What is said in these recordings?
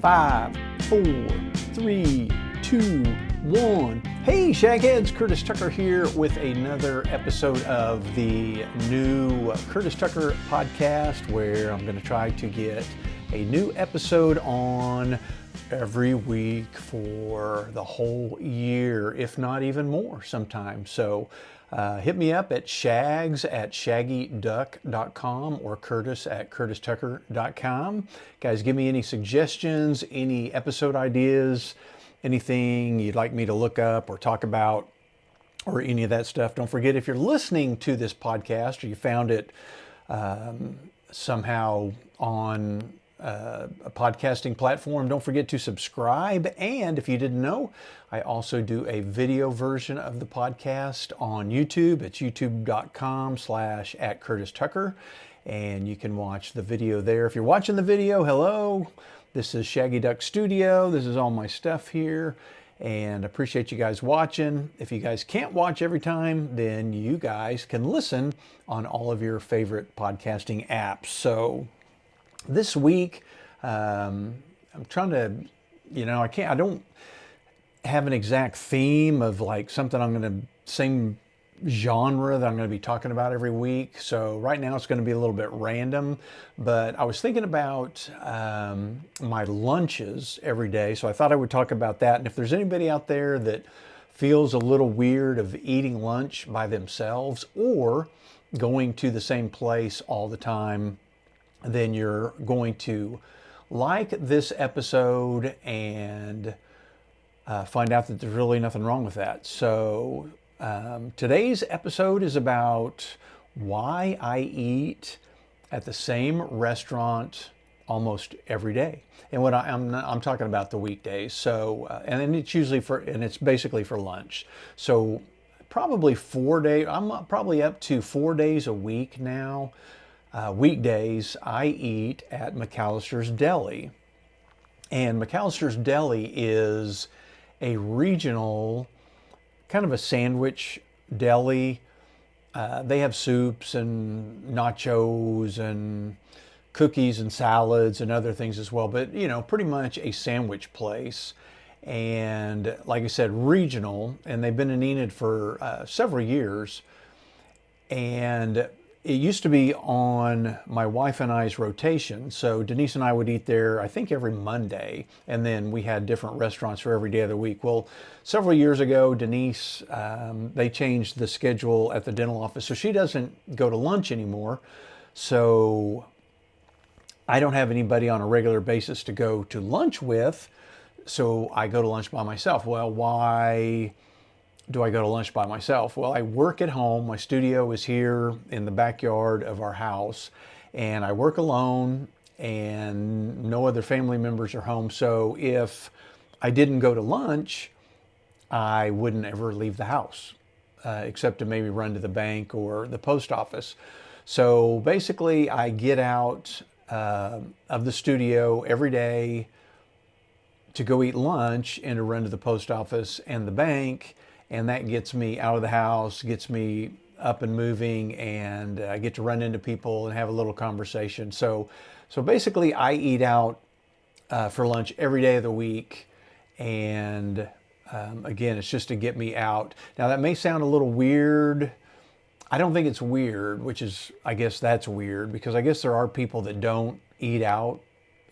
5, 4, 3, 2, 1. Hey Shagheads, Curtis Tucker here with another episode of the new Curtis Tucker podcast, where I'm going to try to get a new episode on every week for the whole year, if not even more sometimes. So hit me up at shags@shaggyduck.com or curtis@curtistucker.com. Guys, give me any suggestions, any episode ideas, anything you'd like me to look up or talk about, or any of that stuff. Don't forget, if you're listening to this podcast or you found it somehow on a podcasting platform, don't forget to subscribe. And if you didn't know, I also do a video version of the podcast on YouTube. It's youtube.com/@CurtisTucker, and you can watch the video there. If you're watching the video, hello, this is Shaggy Duck Studio. This is all my stuff here, and I appreciate you guys watching. If you guys can't watch every time, then you guys can listen on all of your favorite podcasting apps. So this week, I'm trying to, I don't have an exact theme of like something I'm going to, same genre that I'm going to be talking about every week. So right now it's going to be a little bit random, but I was thinking about my lunches every day. So I thought I would talk about that. And if there's anybody out there that feels a little weird of eating lunch by themselves or going to the same place all the time, then you're going to like this episode and find out that there's really nothing wrong with that. So today's episode is about why I eat at the same restaurant almost every day. And what I'm talking about the weekdays. So and then it's usually it's basically for lunch. So probably 4 days. I'm probably up to 4 days a week now. Weekdays, I eat at McAllister's Deli. And McAllister's Deli is a regional, kind of a sandwich deli. They have soups and nachos and cookies and salads and other things as well. But, pretty much a sandwich place. And like I said, regional. And they've been in Enid for several years. And it used to be on my wife and I's rotation. So Denise and I would eat there, I think, every Monday. And then we had different restaurants for every day of the week. Well, several years ago, Denise, they changed the schedule at the dental office. So she doesn't go to lunch anymore. So I don't have anybody on a regular basis to go to lunch with. So I go to lunch by myself. Well, why do I go to lunch by myself? Well, I work at home. My studio is here in the backyard of our house, and I work alone, and no other family members are home. So if I didn't go to lunch, I wouldn't ever leave the house, except to maybe run to the bank or the post office. So basically, I get out of the studio every day to go eat lunch and to run to the post office and the bank. And that gets me out of the house, gets me up and moving, and I get to run into people and have a little conversation. So basically, I eat out for lunch every day of the week. And again, it's just to get me out. Now, that may sound a little weird. I don't think it's weird, I guess that's weird, because I guess there are people that don't eat out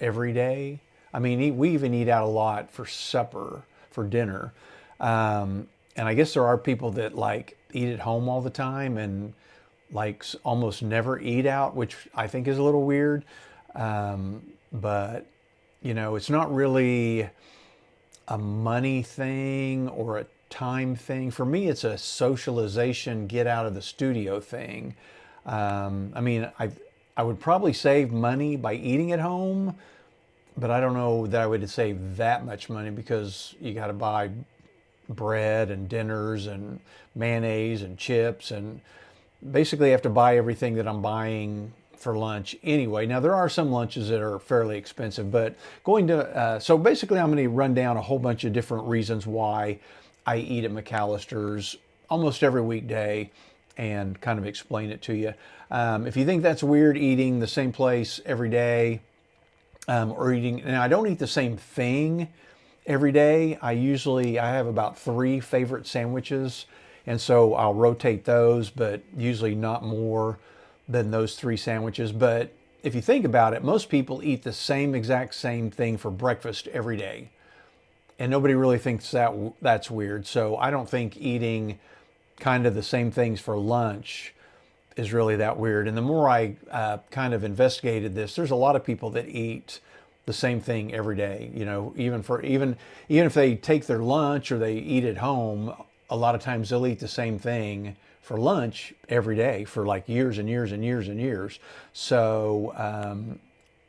every day. I mean, we even eat out a lot for supper, for dinner. And I guess there are people that like eat at home all the time and like almost never eat out, which I think is a little weird. But, it's not really a money thing or a time thing. For me, it's a socialization, get out of the studio thing. I mean, I would probably save money by eating at home, but I don't know that I would save that much money, because you got to buy bread and dinners and mayonnaise and chips, and basically have to buy everything that I'm buying for lunch anyway. Now, there are some lunches that are fairly expensive, but so basically I'm going to run down a whole bunch of different reasons why I eat at McAllister's almost every weekday and kind of explain it to you. If you think that's weird, eating the same place every day, or eating, and I don't eat the same thing every day. I have about 3 favorite sandwiches, and so I'll rotate those, but usually not more than those 3 sandwiches. But if you think about it, most people eat the exact same thing for breakfast every day, and nobody really thinks that's weird. So I don't think eating kind of the same things for lunch is really that weird. And the more I kind of investigated this, there's a lot of people that eat the same thing every day. You know, even if they take their lunch or they eat at home, a lot of times they'll eat the same thing for lunch every day for like years and years and years and years. So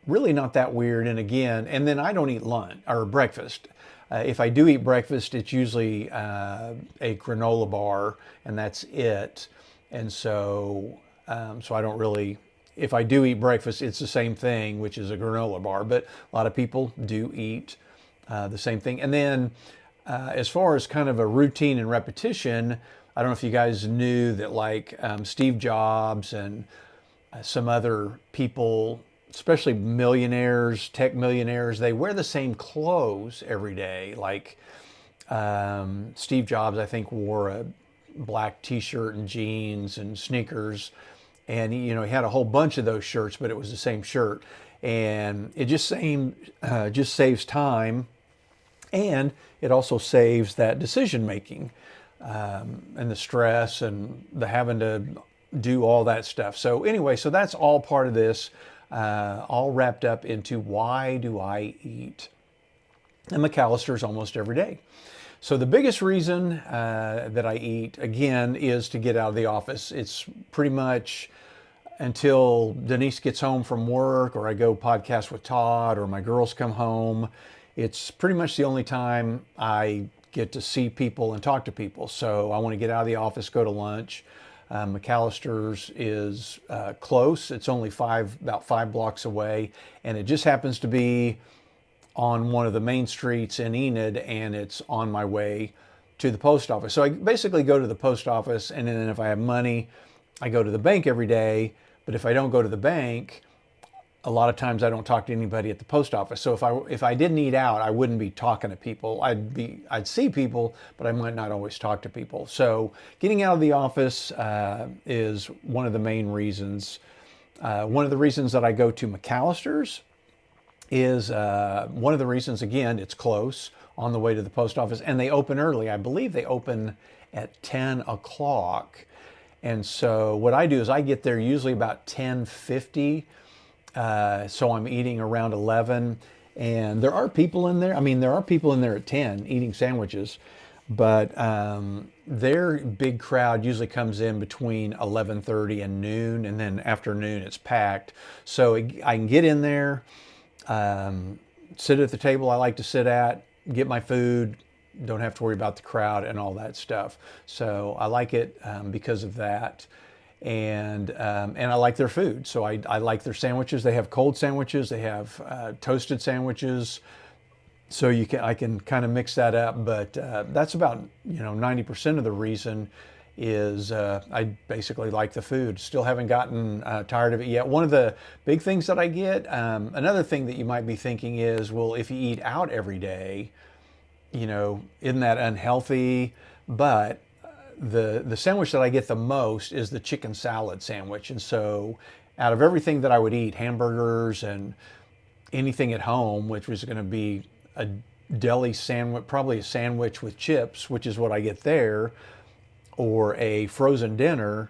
really not that weird. And again, and then I don't eat lunch or breakfast. If I do eat breakfast, it's usually a granola bar, and that's it. And so I don't really, if I do eat breakfast, it's the same thing, which is a granola bar. But a lot of people do eat the same thing. And then as far as kind of a routine and repetition, I don't know if you guys knew that, like Steve Jobs and some other people, especially millionaires, tech millionaires, they wear the same clothes every day. Like Steve Jobs, I think, wore a black t-shirt and jeans and sneakers, and he had a whole bunch of those shirts, but it was the same shirt, and it just saves time, and it also saves that decision making and the stress and the having to do all that stuff. So anyway, so that's all part of this, all wrapped up into why do I eat at McAllister's almost every day. So the biggest reason that I eat, again, is to get out of the office. It's pretty much until Denise gets home from work, or I go podcast with Todd, or my girls come home. It's pretty much the only time I get to see people and talk to people. So I want to get out of the office, go to lunch. McAllister's is close. It's only about 5 blocks away, and it just happens to be on one of the main streets in Enid, and it's on my way to the post office. So I basically go to the post office, and then if I have money, I go to the bank every day. But if I don't go to the bank, a lot of times I don't talk to anybody at the post office. So if I didn't eat out, I wouldn't be talking to people. I'd see people, but I might not always talk to people. So getting out of the office is one of the main reasons. One of the reasons that I go to McAllister's is one of the reasons, again, it's close on the way to the post office, and they open early. I believe they open at 10 o'clock. And so what I do is I get there usually about 10:50. So I'm eating around 11, and there are people in there. I mean, there are people in there at 10 eating sandwiches, but their big crowd usually comes in between 11:30 and noon, and then after noon it's packed. So I can get in there, sit at the table I like to sit at, get my food, don't have to worry about the crowd and all that stuff. So I like it because of that. And I like their food. So I like their sandwiches. They have cold sandwiches. They have toasted sandwiches. So I can kind of mix that up. But that's about 90% of the reason is I basically like the food. Still haven't gotten tired of it yet. One of the big things that I get, another thing that you might be thinking is, well, if you eat out every day, isn't that unhealthy? But the sandwich that I get the most is the chicken salad sandwich. And so out of everything that I would eat, hamburgers and anything at home, which was going to be a deli sandwich, probably a sandwich with chips, which is what I get there, or a frozen dinner,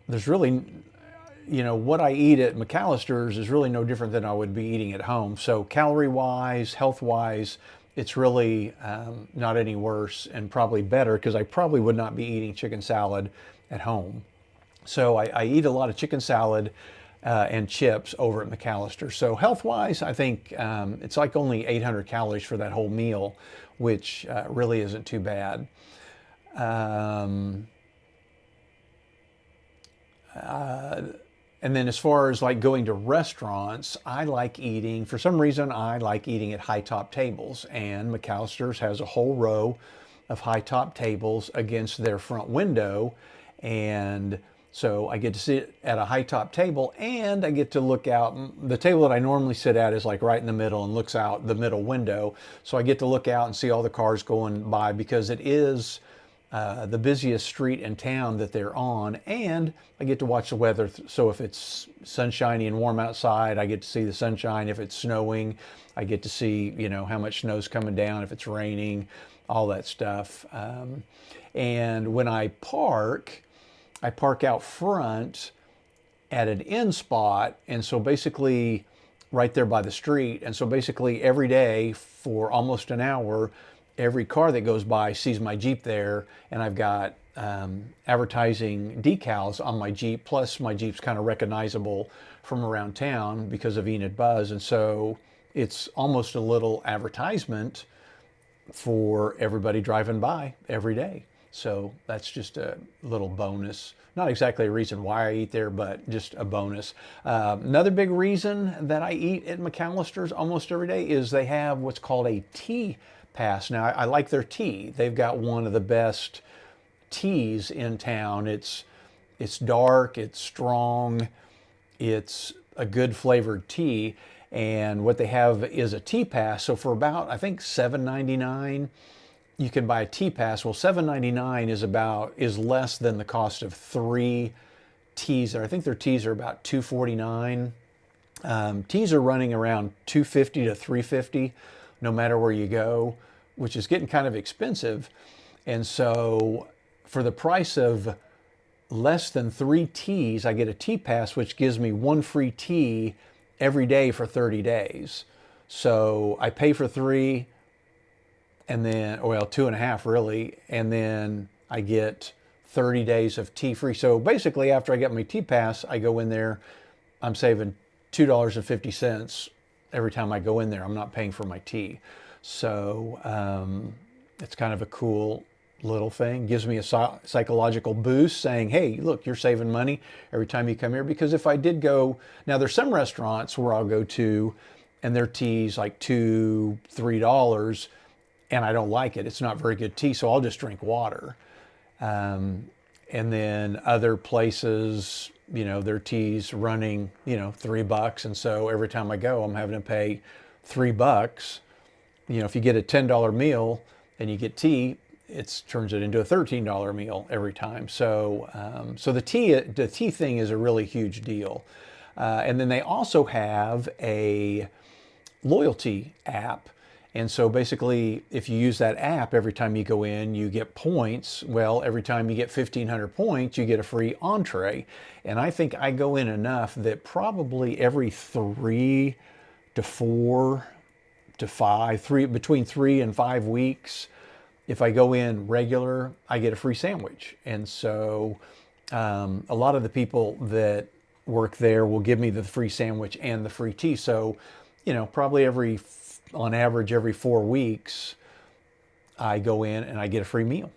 there's really, what I eat at McAllister's is really no different than I would be eating at home. So calorie-wise, health-wise, it's really not any worse, and probably better, because I probably would not be eating chicken salad at home. So I eat a lot of chicken salad and chips over at McAllister. So health-wise, I think it's like only 800 calories for that whole meal, which really isn't too bad. And then as far as like going to restaurants, for some reason, I like eating at high top tables, and McAllister's has a whole row of high top tables against their front window. And So I get to sit at a high top table, and I get to look out. The table that I normally sit at is like right in the middle and looks out the middle window. So I get to look out and see all the cars going by, because it is the busiest street in town that they're on, and I get to watch the weather. So if it's sunshiny and warm outside, I get to see the sunshine. If it's snowing, I get to see, you know, how much snow's coming down. If it's raining, all that stuff. And when I park out front at an end spot, and so basically right there by the street. And so basically every day for almost an hour, every car that goes by sees my Jeep there, and I've got advertising decals on my Jeep, plus my Jeep's kind of recognizable from around town because of Enid Buzz. And so it's almost a little advertisement for everybody driving by every day. So that's just a little bonus. Not exactly a reason why I eat there, but just a bonus. Another big reason that I eat at McAllister's almost every day is they have what's called a tea pass. Now, I like their tea. They've got one of the best teas in town. It's dark, it's strong, it's a good flavored tea. And what they have is a tea pass. So for about, I think, $7.99, you can buy a tea pass. Well, $7.99 is less than the cost of 3 teas. I think their teas are about $2.49. Teas are running around $2.50 to $3.50, no matter where you go, which is getting kind of expensive. And so for the price of less than 3 teas, I get a tea pass, which gives me 1 free tea every day for 30 days. So I pay for 3, and then, well, 2.5 really, and then I get 30 days of tea free. So basically, after I get my tea pass, I go in there, I'm saving $2.50 every time I go in there. I'm not paying for my tea. So it's kind of a cool little thing. Gives me a psychological boost saying, hey, look, you're saving money every time you come here. Because if I did go, now there's some restaurants where I'll go to and their tea's like $2, $3, and I don't like it. It's not very good tea, so I'll just drink water. And then other places, you know, their tea's running, you know, $3. And so every time I go, I'm having to pay $3. You know, if you get a $10 meal and you get tea, it turns it into a $13 meal every time. So, so the tea thing is a really huge deal. And then they also have a loyalty app. And so basically, if you use that app every time you go in, you get points. Well, every time you get 1,500 points, you get a free entree. And I think I go in enough that probably every 3 to 4 to 5, between 3 and 5 weeks, if I go in regular, I get a free sandwich. And so a lot of the people that work there will give me the free sandwich and the free tea. So, you know, probably on average, every 4 weeks, I go in and I get a free meal.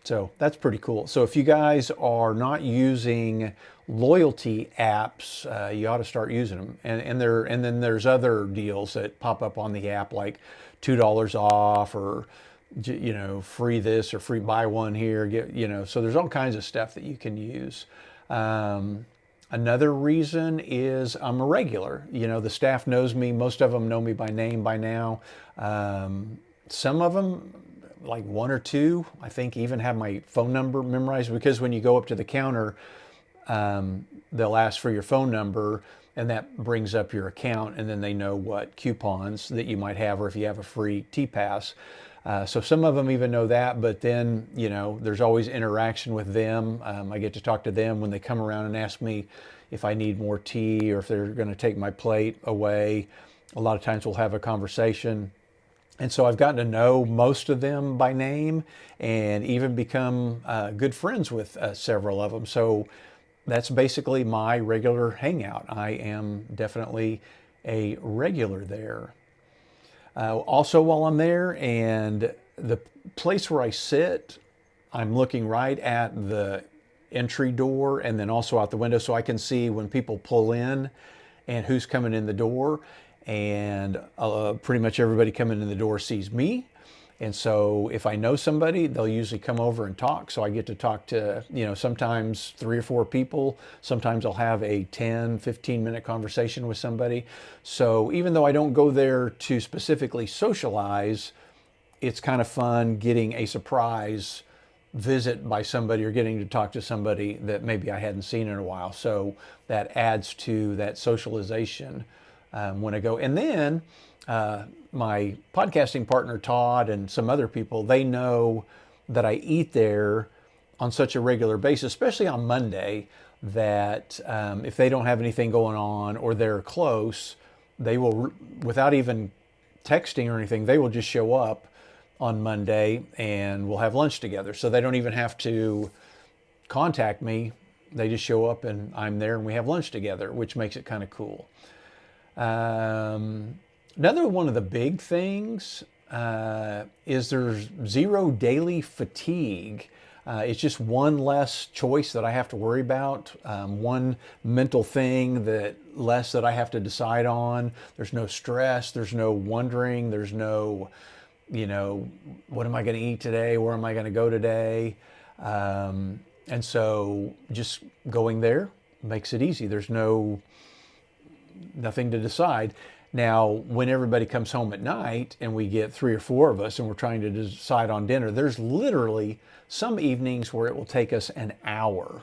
So that's pretty cool. So if you guys are not using loyalty apps, you ought to start using them. And then there's other deals that pop up on the app, like $2 off, or, you know, free this or free buy one here. You know, so there's all kinds of stuff that you can use. Another reason is I'm a regular. You know, the staff knows me. Most of them know me by name by now. Some of them, like 1 or 2, I think, even have my phone number memorized, because when you go up to the counter, they'll ask for your phone number, and that brings up your account, and then they know what coupons that you might have, or if you have a free tea pass. So some of them even know that, but then, you know, there's always interaction with them. I get to talk to them when they come around and ask me if I need more tea or if they're going to take my plate away. A lot of times we'll have a conversation. And so I've gotten to know most of them by name, and even become good friends with several of them. So that's basically my regular hangout. I am definitely a regular there. Also, while I'm there, and the place where I sit, I'm looking right at the entry door and then also out the window, so I can see when people pull in and who's coming in the door. And pretty much everybody coming in the door sees me. And so if I know somebody, they'll usually come over and talk. So I get to talk to, sometimes 3 or 4 people. Sometimes I'll have a 10, 15-minute conversation with somebody. So even though I don't go there to specifically socialize, it's kind of fun getting a surprise visit by somebody or getting to talk to somebody that maybe I hadn't seen in a while. So that adds to that socialization when I go. And then my podcasting partner, Todd, and some other people, they know that I eat there on such a regular basis, especially on Monday, that if they don't have anything going on or they're close, they will, without even texting or anything, they will just show up on Monday and we'll have lunch together. So they don't even have to contact me. They just show up and I'm there and we have lunch together, which makes it kind of cool. Another one of the big things is there's zero daily fatigue. It's just one less choice that I have to worry about, one mental thing less that I have to decide on. There's no stress, there's no wondering, there's no, what am I going to eat today? Where am I going to go today? And so just going there makes it easy. There's nothing to decide. Now, when everybody comes home at night and we get 3 or 4 of us and we're trying to decide on dinner, there's literally some evenings where it will take us an hour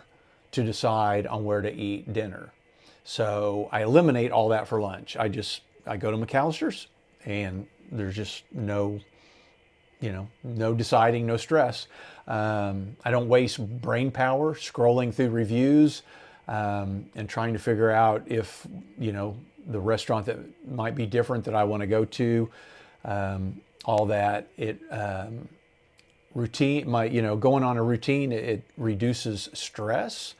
to decide on where to eat dinner. So I eliminate all that for lunch. I go to McAllister's and there's just no deciding, no stress. I don't waste brain power scrolling through reviews and trying to figure out if, the restaurant that might be different that I want to go to, all that. Routine, going on a routine, it reduces stress,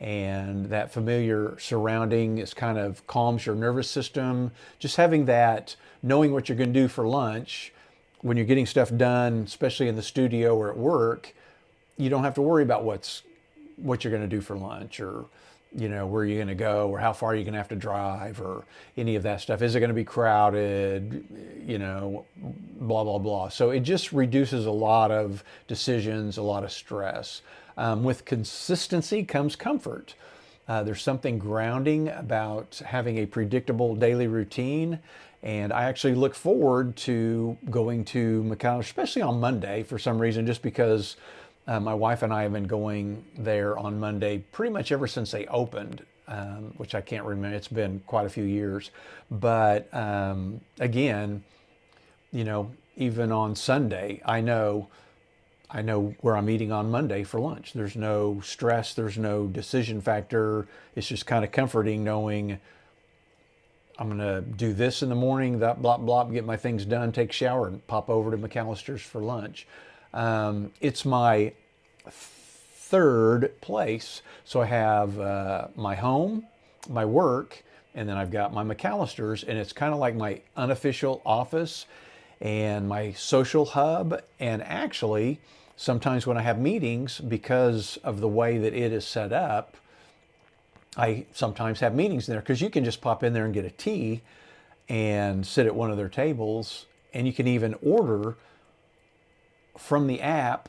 and that familiar surrounding is kind of calms your nervous system. Just having that, knowing what you're going to do for lunch, when you're getting stuff done, especially in the studio or at work, you don't have to worry about what you're going to do for lunch, or where you're going to go, or how far you're going to have to drive, or any of that stuff. Is it going to be crowded? Blah, blah, blah. So it just reduces a lot of decisions, a lot of stress. With consistency comes comfort. There's something grounding about having a predictable daily routine. And I actually look forward to going to McAllister, especially on Monday for some reason, just because my wife and I have been going there on Monday pretty much ever since they opened, which I can't remember. It's been quite a few years. But again, even on Sunday, I know where I'm eating on Monday for lunch. There's no stress. There's no decision factor. It's just kind of comforting knowing I'm going to do this in the morning, that blah, blah, get my things done, take a shower, and pop over to McAllister's for lunch. It's my 3rd place. So I have my home, my work, and then I've got my McAllister's, and it's kind of like my unofficial office and my social hub. And actually, sometimes when I have meetings, because of the way that it is set up, I sometimes have meetings in there, because you can just pop in there and get a tea and sit at one of their tables, and you can even order from the app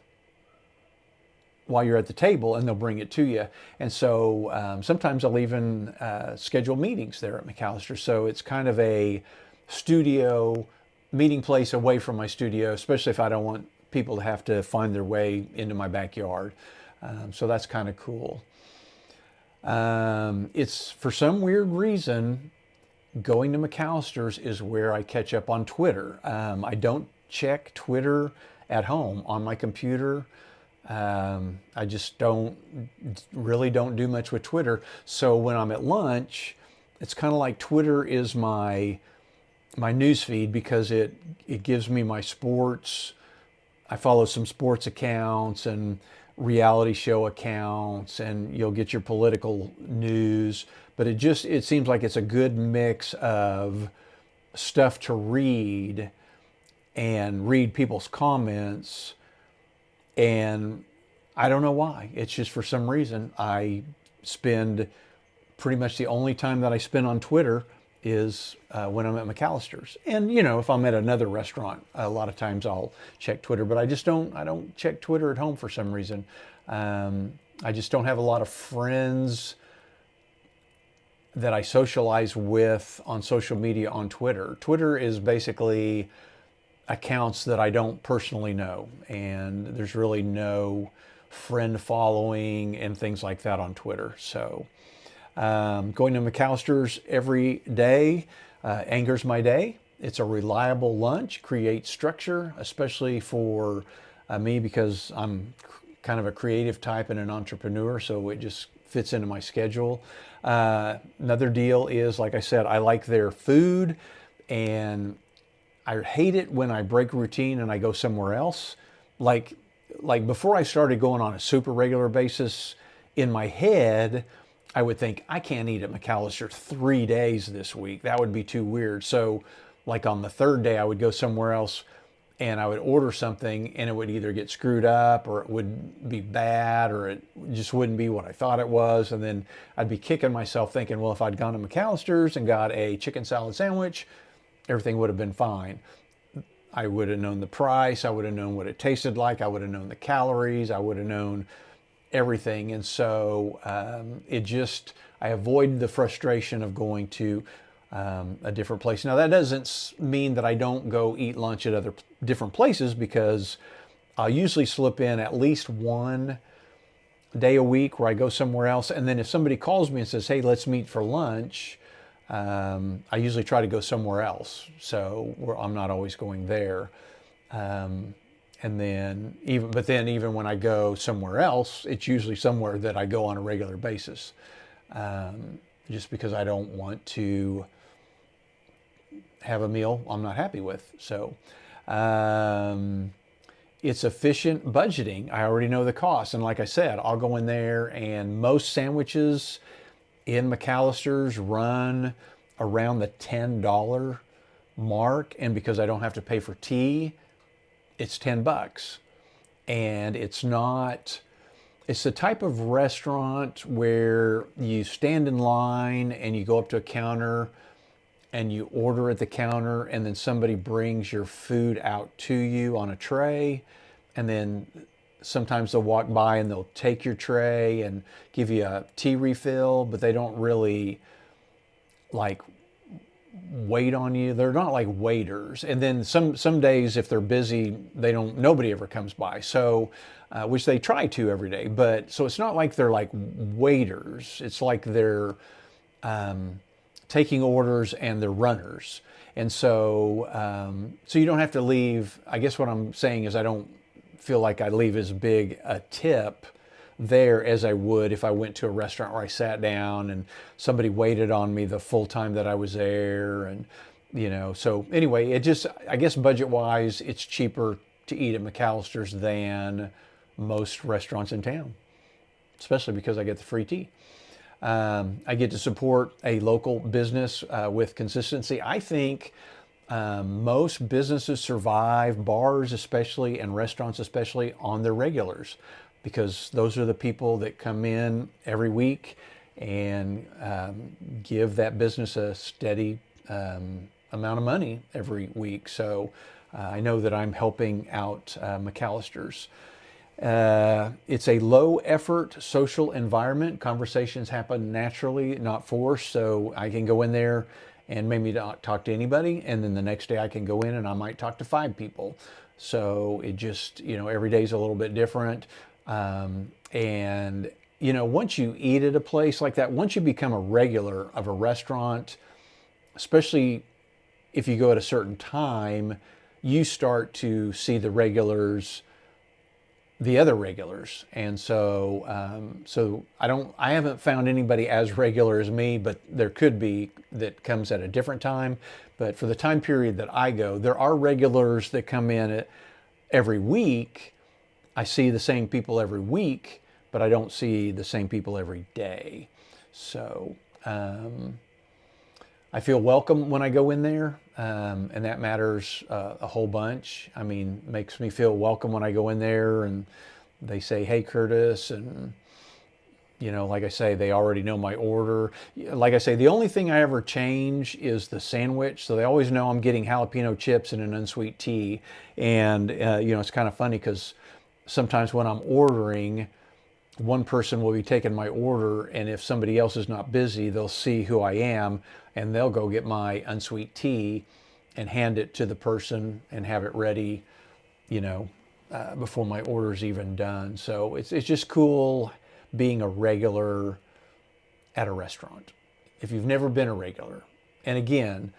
while you're at the table, and they'll bring it to you. And so sometimes I'll even schedule meetings there at McAllister. So it's kind of a studio meeting place away from my studio, especially if I don't want people to have to find their way into my backyard. So that's kind of cool. It's, for some weird reason, going to McAllister's is where I catch up on Twitter. I don't check Twitter at home on my computer. I just don't do much with Twitter. So when I'm at lunch, it's kind of like Twitter is my news feed, because it gives me my sports. I follow some sports accounts and reality show accounts, and you'll get your political news, but it seems like it's a good mix of stuff to read and read people's comments. And I don't know why. It's just, for some reason, I spend pretty much the only time that I spend on Twitter is when I'm at McAllister's. And you know, if I'm at another restaurant, a lot of times I'll check Twitter, but I don't check Twitter at home for some reason. I just don't have a lot of friends that I socialize with on social media on Twitter. Twitter is basically accounts that I don't personally know, and there's really no friend following and things like that on Twitter. So going to McAllister's every day angers my day. It's a reliable lunch, creates structure, especially for me, because I'm kind of a creative type and an entrepreneur, so it just fits into my schedule. Another deal is, like I said, I like their food, and I hate it when I break routine and I go somewhere else. Like before I started going on a super regular basis, in my head, I would think, I can't eat at McAllister 3 days this week. That would be too weird. So like on the third day, I would go somewhere else and I would order something, and it would either get screwed up, or it would be bad, or it just wouldn't be what I thought it was. And then I'd be kicking myself thinking, well, if I'd gone to McAllister's and got a chicken salad sandwich, everything would have been fine. I would have known the price. I would have known what it tasted like. I would have known the calories. I would have known everything. And so I avoid the frustration of going to a different place. Now, that doesn't mean that I don't go eat lunch at other different places, because I'll usually slip in at least one day a week where I go somewhere else. And then if somebody calls me and says, hey, let's meet for lunch, I usually try to go somewhere else. So I'm not always going there. And then even when I go somewhere else, it's usually somewhere that I go on a regular basis, just because I don't want to have a meal I'm not happy with. So it's efficient budgeting. I already know the cost. And like I said, I'll go in there, and most sandwiches in McAllister's run around the $10 mark. And because I don't have to pay for tea, it's $10. And it's the type of restaurant where you stand in line and you go up to a counter and you order at the counter, and then somebody brings your food out to you on a tray, and then sometimes they'll walk by and they'll take your tray and give you a tea refill, but they don't really like wait on you. They're not like waiters. And then some days, if they're busy, nobody ever comes by. So, which they try to every day, but so it's not like they're like waiters. It's like they're taking orders, and they're runners. And so, so you don't have to leave. I guess what I'm saying is I don't feel like I leave as big a tip there as I would if I went to a restaurant where I sat down and somebody waited on me the full time that I was there. And, you know, so anyway, I guess budget wise, it's cheaper to eat at McAllister's than most restaurants in town, especially because I get the free tea. I get to support a local business with consistency. I think most businesses survive, bars especially and restaurants especially, on their regulars, because those are the people that come in every week and give that business a steady amount of money every week. So I know that I'm helping out McAllister's. It's a low effort social environment. Conversations happen naturally, not forced. So I can go in there and maybe not talk to anybody, and then the next day I can go in and I might talk to 5 people. So it just, every day is a little bit different. And once you eat at a place like that, once you become a regular of a restaurant, especially if you go at a certain time, you start to see the other regulars. And so I haven't found anybody as regular as me, but there could be that comes at a different time. But for the time period that I go, there are regulars that come in every week. I see the same people every week, but I don't see the same people every day. So I feel welcome when I go in there, and that matters a whole bunch. I mean, makes me feel welcome when I go in there and they say, hey, Curtis, and You know, like I say, they already know my order. Like I say, the only thing I ever change is the sandwich. So they always know I'm getting jalapeno chips and an unsweet tea. And, you know, it's kind of funny because sometimes when I'm ordering, one person will be taking my order, and if somebody else is not busy, they'll see who I am and they'll go get my unsweet tea and hand it to the person and have it ready, you know, before my order's even done. So it's just cool being a regular at a restaurant if you've never been a regular. And again,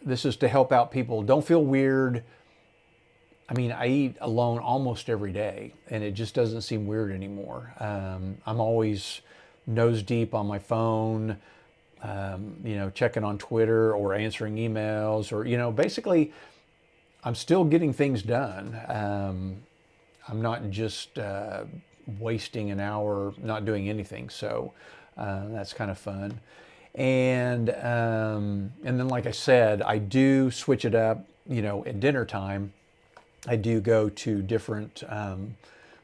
this is to help out people. Don't feel weird. I mean, I eat alone almost every day, and it just doesn't seem weird anymore. I'm always nose deep on my phone, you know, checking on Twitter or answering emails, or, you know, basically, I'm still getting things done. I'm not just wasting an hour not doing anything. So that's kind of fun. And then, like I said, I do switch it up. You know, at dinner time, I do go to different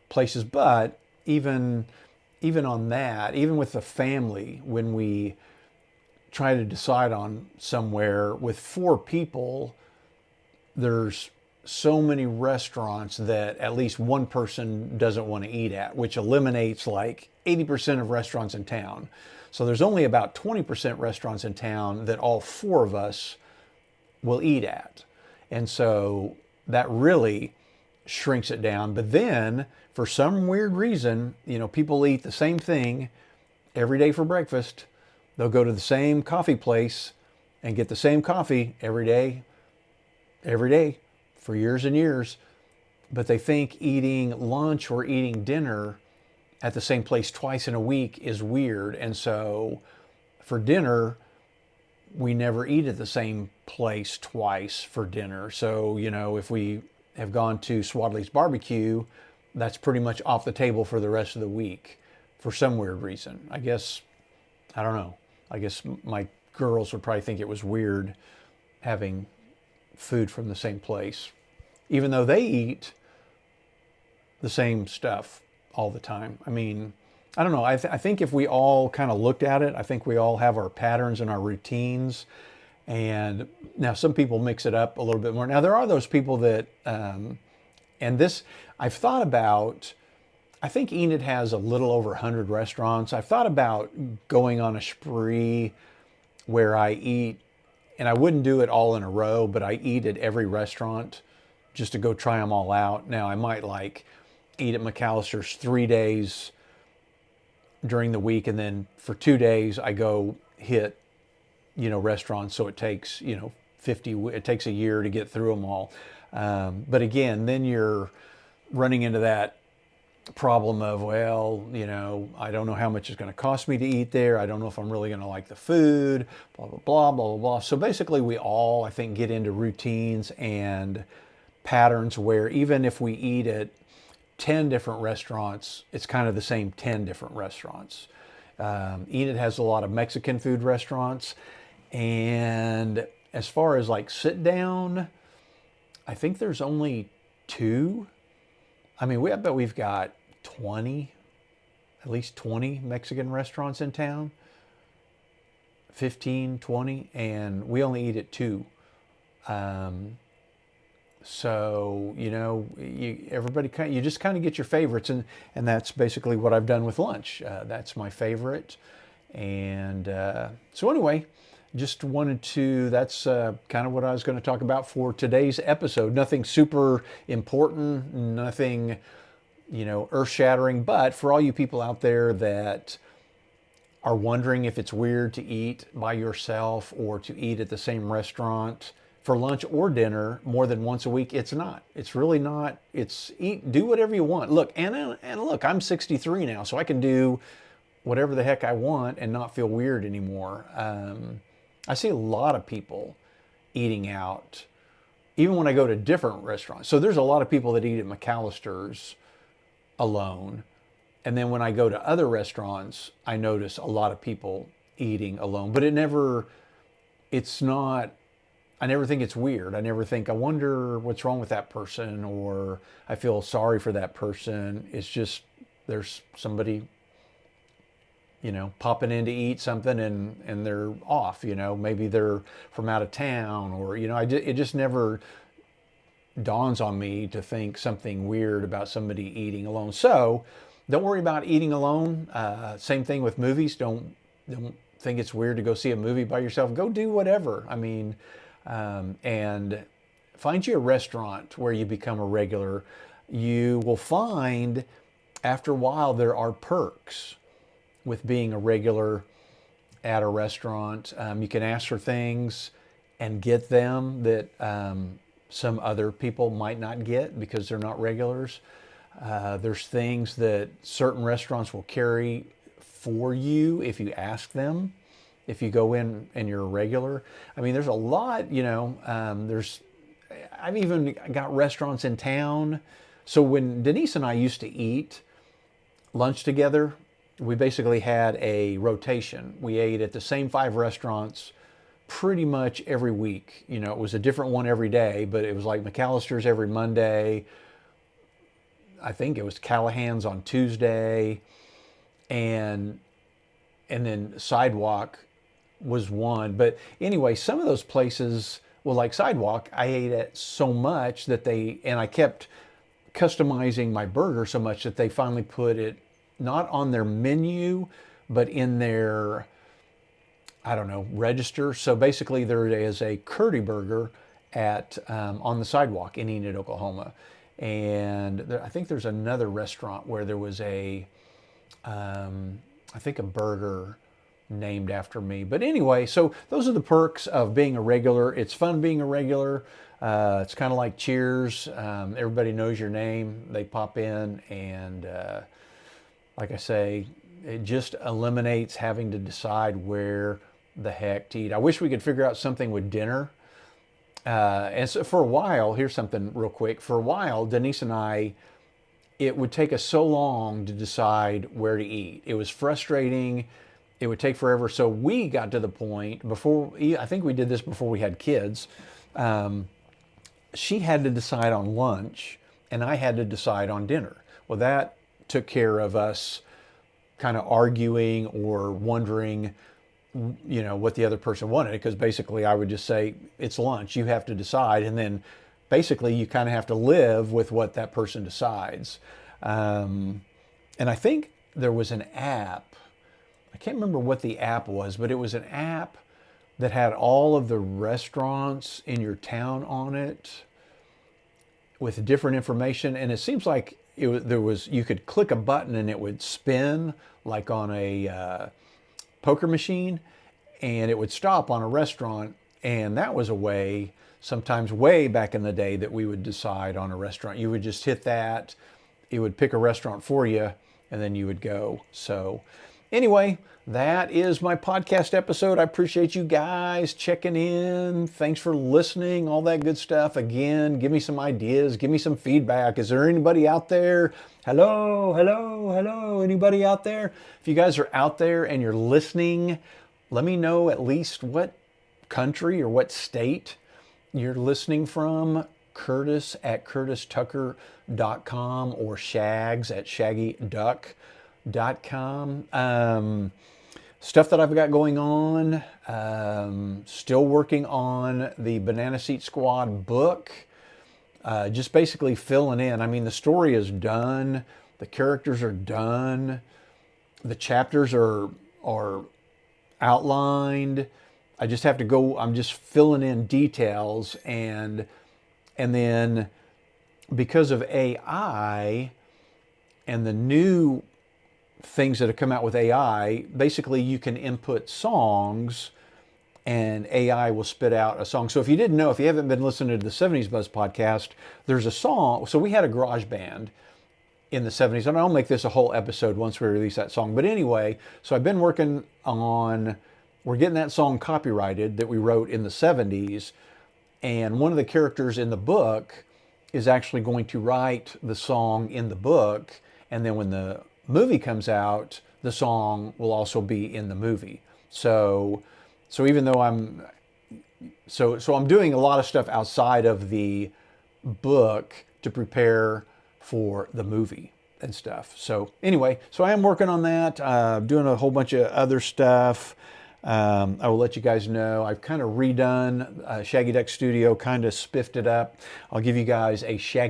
places. But even on that, even with the family, when we try to decide on somewhere with 4 people, there's so many restaurants that at least one person doesn't want to eat at, which eliminates like 80% of restaurants in town. So there's only about 20% restaurants in town that all 4 of us will eat at. And so that really shrinks it down. But then for some weird reason, you know, people eat the same thing every day for breakfast. They'll go to the same coffee place and get the same coffee every day for years and years. But they think eating lunch or eating dinner at the same place twice in a week is weird. And so for dinner, we never eat at the same place twice for dinner. So, you know, if we have gone to Swadley's Barbecue, that's pretty much off the table for the rest of the week for some weird reason. I guess, I don't know. I guess my girls would probably think it was weird having food from the same place, even though they eat the same stuff all the time. I mean, I don't know. I think if we all kind of looked at it, I think we all have our patterns and our routines. And now some people mix it up a little bit more. Now there are those people that, and this I've thought about. I think Enid has a little over 100 restaurants. I've thought about going on a spree where I eat, and I wouldn't do it all in a row, but I eat at every restaurant just to go try them all out. Now I might like eat at McAllister's 3 days during the week, and then for 2 days I go hit, you know, restaurants. So it takes, you know, it takes a year to get through them all. But again, then you're running into that problem of, well, you know, I don't know how much it's going to cost me to eat there. I don't know if I'm really going to like the food, blah, blah, blah, blah, blah, blah. So basically we all, I think, get into routines and patterns where even if we eat at 10 different restaurants, it's kind of the same 10 different restaurants. Enid has a lot of Mexican food restaurants. And as far as like sit down, I think there's only 2. I mean, I bet we've got 20, at least 20 Mexican restaurants in town, 15, 20, and we only eat at 2. So, you know, you just kind of get your favorites, and that's basically what I've done with lunch. That's my favorite. And so anyway, just wanted to, that's kind of what I was going to talk about for today's episode. Nothing super important, nothing, you know, earth-shattering, but for all you people out there that are wondering if it's weird to eat by yourself or to eat at the same restaurant for lunch or dinner more than once a week, it's not. It's really not. It's do whatever you want. Look, and look, I'm 63 now, so I can do whatever the heck I want and not feel weird anymore. I see a lot of people eating out, even when I go to different restaurants. So there's a lot of people that eat at McAllister's alone. And then when I go to other restaurants, I notice a lot of people eating alone. But it's not, I never think it's weird. I never think, I wonder what's wrong with that person, or I feel sorry for that person. It's just, there's somebody popping in to eat something and they're off, maybe they're from out of town, or, it just never dawns on me to think something weird about somebody eating alone. So don't worry about eating alone. Same thing with movies. Don't think it's weird to go see a movie by yourself. Go do whatever. I mean, and find you a restaurant where you become a regular. You will find after a while there are perks with being a regular at a restaurant. You can ask for things and get them that some other people might not get because they're not regulars. There's things that certain restaurants will carry for you if you ask them, if you go in and you're a regular. I mean, there's a lot, I've even got restaurants in town. So when Denise and I used to eat lunch together, we basically had a rotation. We ate at the same 5 restaurants pretty much every week. It was a different one every day, but it was like McAllister's every Monday. I think it was Callahan's on Tuesday, and then Sidewalk was one. But anyway, some of those places, well, like Sidewalk, I ate at so much that I kept customizing my burger so much that they finally put it not on their menu, but in their, I don't know, register. So basically there is a curdy burger at on the Sidewalk in Enid, Oklahoma. And I think there's another restaurant where there was I think a burger named after me. But anyway, so those are the perks of being a regular. It's fun being a regular. It's kind of like Cheers. Everybody knows your name. They pop in, and like I say, it just eliminates having to decide where the heck to eat. I wish we could figure out something with dinner. And so for a while, here's something real quick. For a while, Denise and I, it would take us so long to decide where to eat. It was frustrating. It would take forever. So we got to the point I think we did this before we had kids. She had to decide on lunch and I had to decide on dinner. Well, that took care of us kind of arguing or wondering, what the other person wanted, because basically I would just say, it's lunch, you have to decide. And then basically you kind of have to live with what that person decides. And I think there was an app, I can't remember what the app was, but it was an app that had all of the restaurants in your town on it with different information. And it seems like you could click a button and it would spin like on a poker machine, and it would stop on a restaurant. And that was a way, sometimes way back in the day, that we would decide on a restaurant. You would just hit that, it would pick a restaurant for you, and then you would go. So anyway, that is my podcast episode. I appreciate you guys checking in. Thanks for listening, all that good stuff. Again, give me some ideas, give me some feedback. Is there anybody out there? Hello, hello, hello, anybody out there? If you guys are out there and you're listening, let me know at least what country or what state you're listening from. Curtis at curtistucker.com or Shags at shaggyduck.com. Stuff that I've got going on. Still working on the Banana Seat Squad book. Just basically filling in. I mean, the story is done. The characters are done. The chapters are outlined. I just have to go, I'm just filling in details, and then because of AI and the new things that have come out with AI, basically you can input songs and AI will spit out a song. So if you didn't know, if you haven't been listening to the 70s Buzz podcast, there's a song. So we had a garage band in the 70s, and I'll make this a whole episode once we release that song. But anyway, so I've been working on, we're getting that song copyrighted that we wrote in the 70s. And one of the characters in the book is actually going to write the song in the book. And then when the movie comes out, the song will also be in the movie. So even though I'm doing a lot of stuff outside of the book to prepare for the movie. and stuff. So anyway, so I am working on that, doing a whole bunch of other stuff. I will let you guys know. I've kind of redone Shaggy Duck Studio, kind of spiffed it up. I'll give you guys a Shaggy